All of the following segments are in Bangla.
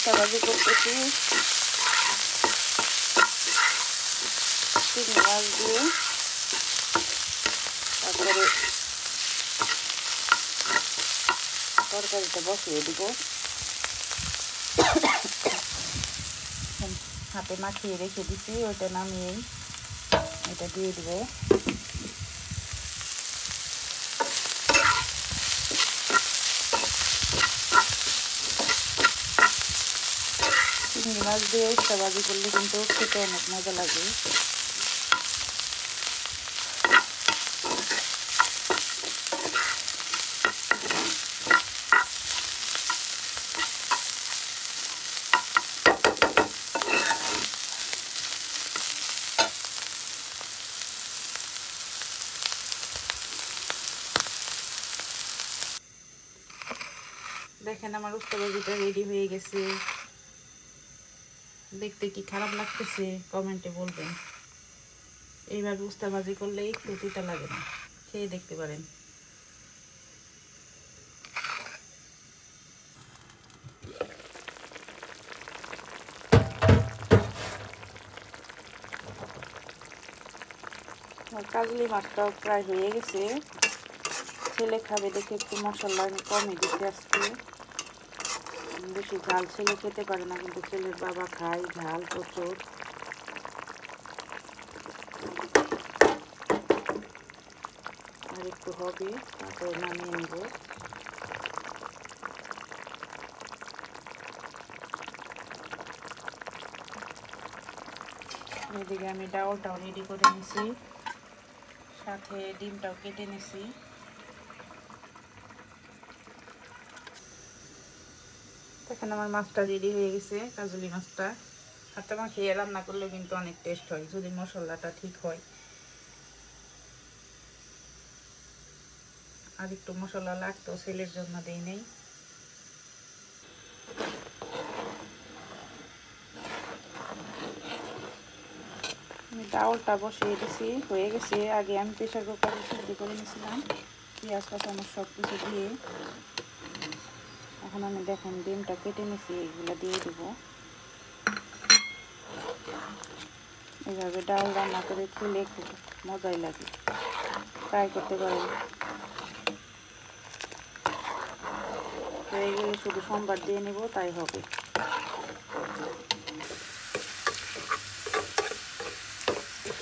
উস্তা ভাজি করতেছি চিংড়ি মাছ দিয়ে। তারপরে তরকারিটা বসিয়ে দিব। হাতে মাখিয়ে রেখে দিছি, ওইটা নামিয়ে এটা দিয়ে দিব। চিংড়ি মাছ দিয়ে উস্তা ভাজি করলে কিন্তু খেতে অনেক মজা লাগে। দেখেন আমার উস্তা ভাজিটা রেডি হয়ে গেছে। দেখতে কি খারাপ লাগতেছে কমেন্টে বলবেন। এইভাবে উস্তা ভাজি করলে একটু তিতা লাগে না, খেয়ে দেখতে পারেন। কাজলি মাছটাও প্রায় হয়ে গেছে। ছেলে খাবে দেখে একটু মশলা আমি কমই দিতে আজকে। বেশি ঝাল ছেলে খেতে পারে না, কিন্তু ছেলের বাবা খায় ঝাল প্রচুর। আর একটু হবে, তারপরে নামিয়ে নেব। এদিকে আমি ডাউলটাও রেডি করে নিছি, সাথে ডিমটাও কেটে নিছি। এখন আমার মাছটা রেডি হয়ে গেছে, কাজলি মাছটা। হাতে মাখিয়ে রান্না করলে কিন্তু অনেক টেস্ট হয় যদি মশলাটা ঠিক হয়। আর একটু মশলা লাগতো, ছেলের জন্য দেই নেই। আমি ডাউলটা বসিয়ে দিছি, হয়ে গেছে। আগে আমি প্রেসার কুকারে সিদ্ধ করে নিয়েছিলাম পেঁয়াজ কাঁচামরিচ সব কিছু দিয়ে। এখন আমি দেখেন ডিমটা কেটে নিছি, এগুলো দিয়ে দেবো। এইভাবে ডাউল রান্না করে খেলে খুব মজাই লাগে, ট্রাই করতে পারেন। হয়ে গেলে শুধু সোমবার দিয়ে নেব, তাই হবে।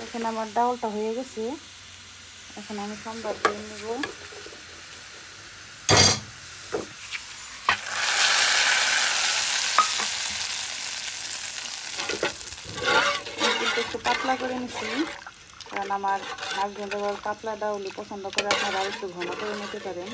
এখন আমার ডাউলটা হয়ে গেছে, এখন আমি সোমবার দিয়ে নেব। একটু পাতলা করে নিচ্ছি, কারণ আমার হাজবেন্ড আবার পাতলা ডাউলি পছন্দ করে। আপনারা আর একটু ঘন করে নিতে পারেন।